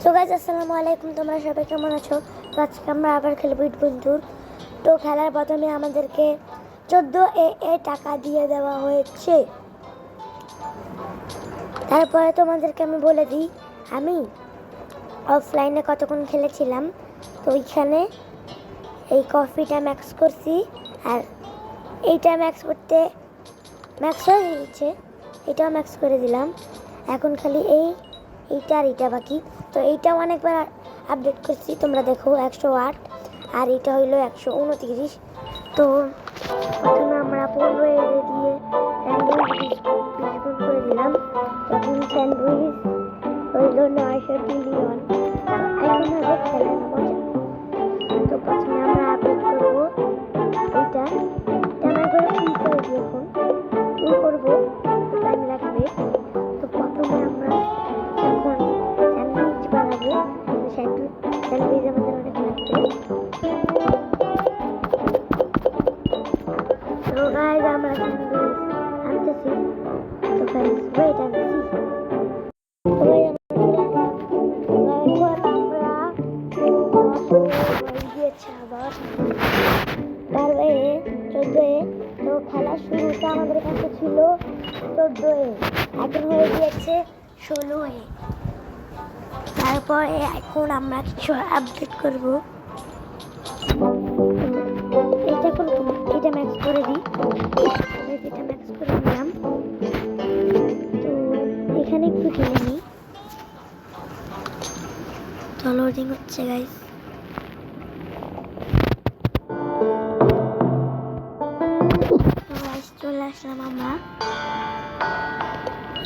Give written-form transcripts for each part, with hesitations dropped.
তো গাইস আসসালামু আলাইকুম, তোমরা সবাই কেমন আছো? তো আজকে আমরা আবার খেলবো ইট বন্ধুর। তো খেলার প্রথমে আমাদেরকে 14 টাকা দিয়ে দেওয়া হয়েছে। তারপরে তোমাদেরকে আমি বলে দিই, আমি অফলাইনে কতক্ষণ খেলেছিলাম। তো ওইখানে এই কফিটা ম্যাক্স করছি, আর এইটা ম্যাক্স করতে ম্যাক্স হয়ে গেছে, এটাও ম্যাক্স করে দিলাম। এখন খালি এইটা আর এইটা বাকি। তো এইটাও অনেকবার আপডেট করছি, তোমরা দেখো 108, আর এটা হইলো 129। তো প্রথমে আমরা 15 দিয়ে স্যান্ডউইচ বিস্কুট করে দিলাম। এখন স্যান্ডউইচ হইল 900 বিলিয়ন। এখন হবে খেলার মজা। তো প্রথমে আমরা আপডেট করবো এইটা আমার করে ফুল করে দিই। এখন ফুল করবো, টাইম লাগবে। তো প্রথমে আমরা এখন স্যান্ডউইচ বানাবো। স্যান্ডউইচ আমাদের অনেক লাগবে। তো গাইস আমরা স্যান্ডউইচ আনতেছি। তো গাইস ওয়েট অ্যান্ড সি। তো গাইস তার বাইরে 14। তো খেলার শুরুটা আমাদের কাছে ছিল 14, এখন হয়ে গিয়েছে 16। তারপরে এখন আমরা কিছু আপডেট করবো। এটা এটা ম্যাক্স করে দিই, এটা ম্যাক্স করে দিলাম। তো এখানে একটু খেলে নিই। তো লোডিং হচ্ছে গাইস। চলে আসলাম আমরা,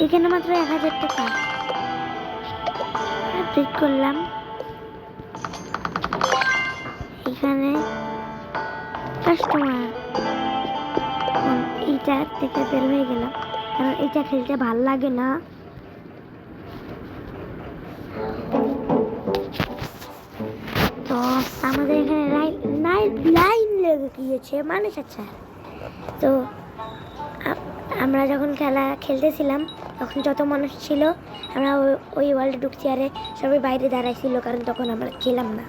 এখানে মাত্র 1000 টাকা আপডেট করলাম। এখানে কাস্টমার, এইটা থেকে বের হয়ে গেলাম, কারণ এটা খেলতে ভাল লাগে না। তো আমাদের এখানে লাইন লেগে গিয়েছে মানুষ। আচ্ছা, তো আমরা যখন খেলতেছিলাম তখন যত মানুষ ছিল, আমরা ওই ওয়ার্ল্ডে ঢুকছি, আরে সবাই বাইরে দাঁড়াইছিল, কারণ তখন আমরা ছিলাম না।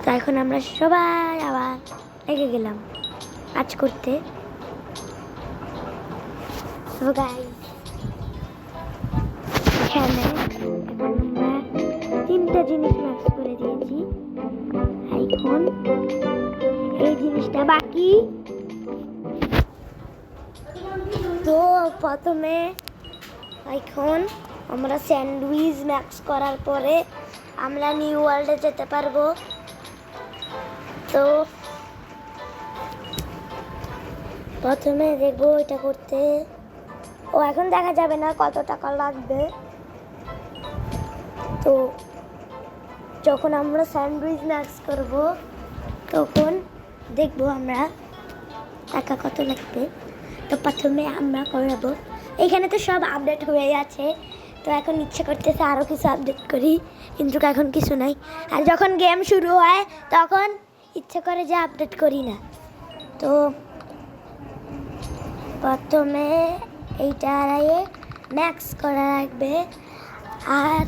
তো এখন আমরা সবাই আবার লেগে গেলাম কাজ করতে। তো গাইস এখানে এখন আমরা 3টা জিনিস ম্যাক্স করে দিয়েছি। এখন এই জিনিসটা বাকি। তো প্রথমে এখন আমরা স্যান্ডউইচ ম্যাক্স করার পরে আমরা নিউ ওয়ার্ল্ডে যেতে পারবো। তো প্রথমে দেখবো এটা করতে। এখন দেখা যাবে না কত টাকা লাগবে। তো যখন আমরা স্যান্ডউইচ ম্যাক্স করব তখন দেখবো আমরা টাকা কত লাগবে। তো প্রথমে আমরা করবো, এখানে তো সব আপডেট হয়ে আছে। তো এখন ইচ্ছে করতেছে আরও কিছু আপডেট করি, কিন্তু এখন কিছু নাই। আর যখন গেম শুরু হয় তখন ইচ্ছে করে যে আপডেট করি না। তো প্রথমে এইটারে ম্যাক্স করা লাগবে, আর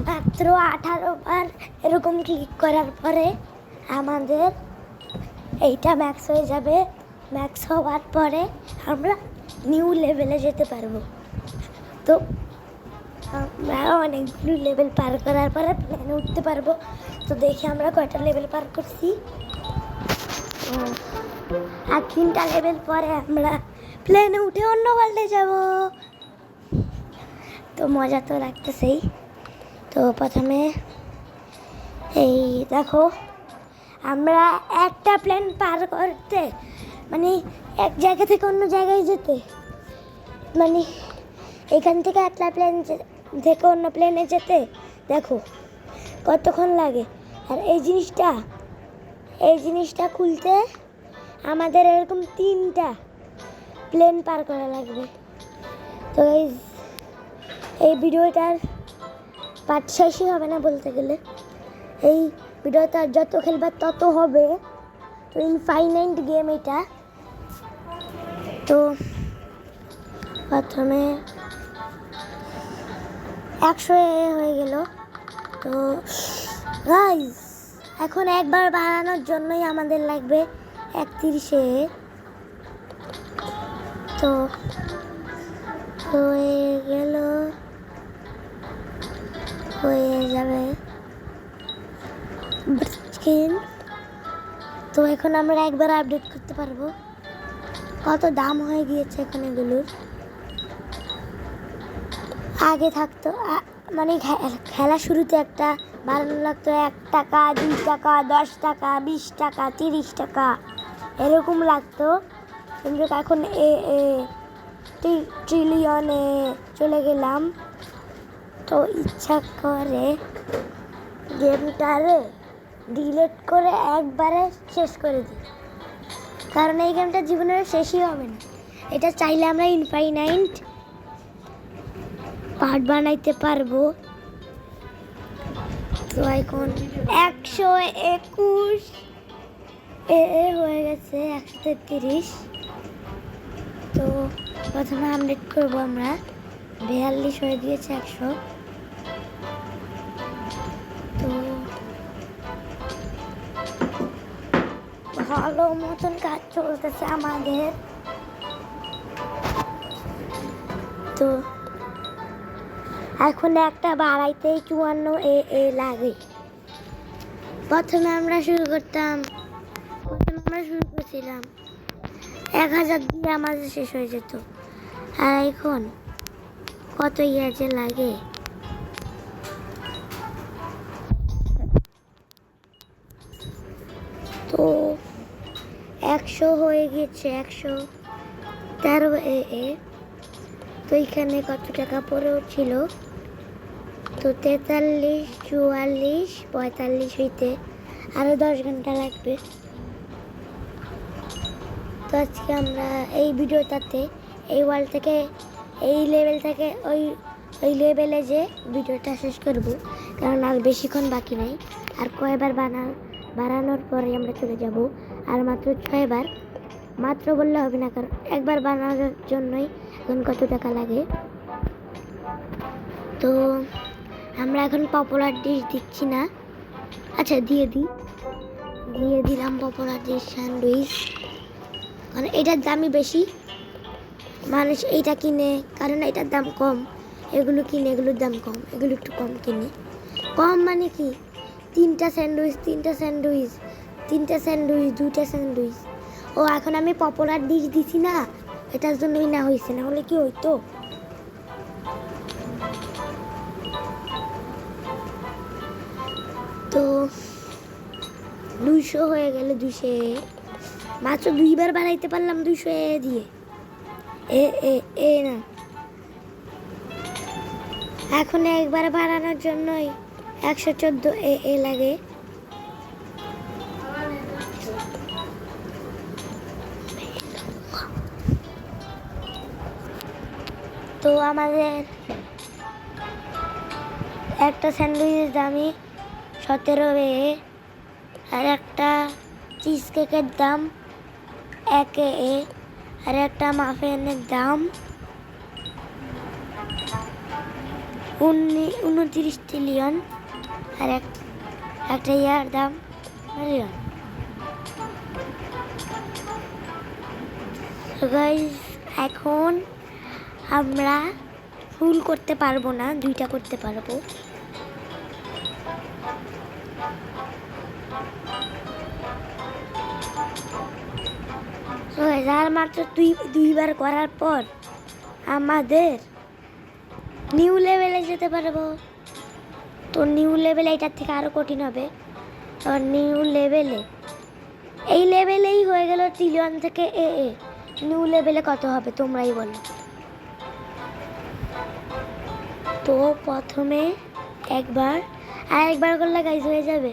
মাত্র 18 বার এরকম ক্লিক করার পরে আমাদের এইটা ম্যাক্স হয়ে যাবে। ম্যাক্স হওয়ার পরে আমরা নিউ লেভেলে যেতে পারবো। তো আমরা অনেকগুলো লেভেল পার করার পরে প্লেনে উঠতে পারবো। তো দেখি আমরা কয়টা লেভেল পার করছি। আর 3টা লেভেল পরে আমরা প্লেনে উঠে অন্য ওয়ার্ল্ডে যাব। তো মজা তো লাগতেছেই। তো প্রথমে এই দেখো, আমরা একটা প্লেন পার করতে, মানে এক জায়গা থেকে অন্য জায়গায় যেতে, মানে এখান থেকে একটা প্লেন থেকে অন্য প্লেনে যেতে দেখো কতক্ষণ লাগে। আর এই জিনিসটা খুলতে আমাদের এরকম 3টা প্লেন পার করা লাগবে। তো এই ভিডিওটার পার্ট শেষই হবে না বলতে গেলে। এই ভিডিওটা যত খেলবার তত হবে। তো ইনফাইনাইট গেম এটা। তো প্রথমে 100 হয়ে গেল। তো গাইস এখন একবার বানানোর জন্যই আমাদের লাগবে 31-এ। তো হয়ে গেল, হয়ে যাবে। তো এখন আমরা একবার আপডেট করতে পারবো কত দাম হয়ে গিয়েছে এখন এগুলোর। আগে থাকতো মানে খেলা শুরুতে একটা বানানো লাগতো 1 টাকা, 2 টাকা, 10 টাকা, 20 টাকা, 30 টাকা এরকম লাগতো, কিন্তু এখন ট্রিলিয়নে চলে গেলাম। তো ইচ্ছা করে গেমটারে ডিলিট করে একবারে শেষ করে দিই, কারণ এই গেমটা জীবনের শেষই হবে না। এটা চাইলে আমরা ইনফাইনাইট পার্ট বানাইতে পারবো। তো এখন 121 হয়ে গেছে, 133। তো প্রথমে আপডেট করবো আমরা, 42 হয়ে গিয়েছে 100। তো ভালো মতন কাজ চলতেছে আমাদের। তো এখন একটা বাড়াইতেই 54 লাগে। প্রথমে আমরা শুরু করছিলাম 1000 দিয়ে আমাদের শেষ হয়ে যেত, আর এখন কত যে লাগে। তো 100 হয়ে গেছে, 113 তো এখানে কত টাকা পড়েও ছিল। তো 43, 44, 45 হইতে আরো 10 ঘন্টা লাগবে। তো আজকে আমরা এই ভিডিওটাতে এই ওয়াল থেকে এই লেভেল থেকে ওই লেভেলে যে ভিডিওটা শেষ করব, কারণ আর বেশিক্ষণ বাকি নেই। আর কয়েকবার বানানোর পরে আমরা চলে যাব। আর মাত্র 6 বার, মাত্র বললে হবে না, কারণ একবার বানানোর জন্যই এখন কত টাকা লাগে। তো আমরা এখন পপুলার ডিশ দিচ্ছি না, আচ্ছা দিয়ে দিলাম পপুলার ডিশ স্যান্ডউইচ, কারণ এটার দামই বেশি, মানুষ এইটা কিনে, কারণ এটার দাম কম। এগুলো কিনে, এগুলোর দাম কম, এগুলো একটু কম কিনে। কম মানে কি, 3টা স্যান্ডউইচ, 2টা স্যান্ডউইচ। ও এখন আমি পপুলার ডিশ দিছি না, এটার জন্যই না হয়েছে, না হলে কি হইতো। তো 200 হয়ে গেল, 200 মাত্র 2 বার বানাইতে পারলাম 200 দিয়ে। না, এখন একবার বানানোর জন্যই 114 লাগে। তো আমাদের একটা স্যান্ডউইচের দামই 17 আর একটা চিজ কেকের দাম 1 আর একটা মাফিনের দাম 29 ট্রিলিয়ন, আর একটা ইয়ার দাম মিলিয়ন। গাইস এখন আমরা ফুল করতে পারবো না, 2টা করতে পারবো। আর মাত্র 2 বার করার পর আমাদের নিউ লেভেলে যেতে পারবো। তো নিউ লেভেলে এটার থেকে আরো কঠিন হবে। আর নিউ লেভেলে এই লেভেলেই হয়ে গেল ট্রিলিয়ন থেকে নিউ লেভেলে কত হবে তোমরাই বলো। তো প্রথমে একবার করলে গাইজ হয়ে যাবে।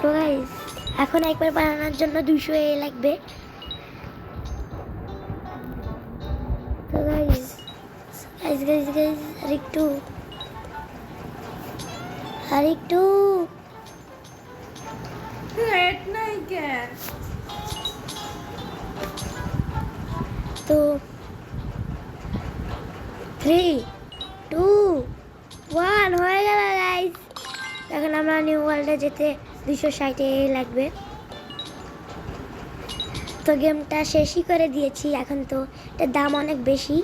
তো গাইজ এখন একবার বানানোর জন্য 200 লাগবে। তো গাইজ আরেকটু তো 3, 2, 1 আমরা নিউ ওয়ার্ল্ডে যেতে 260 লাগবে। তো গেমটা শেষই করে দিয়েছি, এখন তো এটার দাম অনেক বেশি,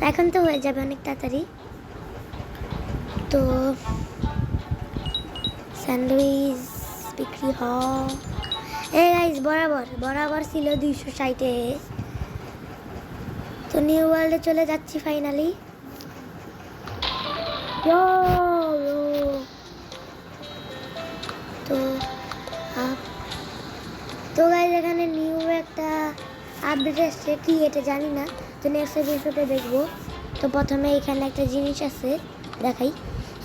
এখন তো হয়ে যাবে অনেক তাড়াতাড়ি। তো স্যান্ডউইচ বিক্রি হয় এই গাইস, বরাবর ছিল 260। তো নিউ ওয়ার্ল্ডে চলে যাচ্ছি ফাইনালি। তো তো গাইস এখানে নিউ একটা আপডেট এসছে, কি এটা জানি না, তো নেক্সট এপিসোডে দেখবো। তো প্রথমে এখানে একটা জিনিস আছে, দেখাই।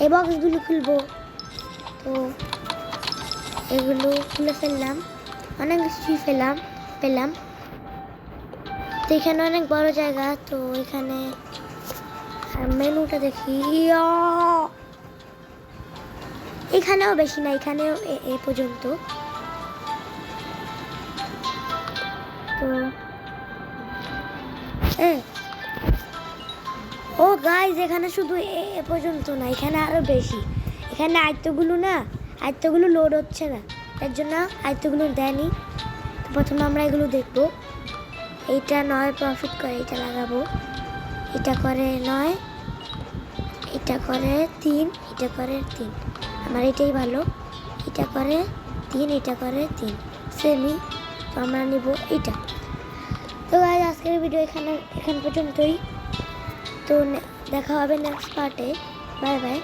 এই বক্সগুলো খুলবো, তো এগুলো খুলে ফেললাম, অনেক কিছুই পেলাম। তো এখানে অনেক বড় জায়গা, তো এখানে মেনুটা দেখি, এখানেও বেশি না, এখানেও এ পর্যন্ত। তো ও গাইজ, এখানে শুধু এ পর্যন্ত না, এখানে আরো বেশি। এখানে আয়ত্তগুলো লোড হচ্ছে না, তার জন্য আয়ত্তগুলো দেয়নি। তো প্রথমে আমরা এগুলো দেখবো। এইটা 9 প্রফিট করে, এটা লাগাবো। এটা করে 9, এটা করে 3, এটা করে 3, আমার এটাই ভালো। এটা করে 3, এটা করে 3, সেমই। তো আমরা নিব এটা। তো গাইজ আজকের ভিডিও এখান পর্যন্তই। তো দেখা হবে নেক্সট পার্টে। Bye bye.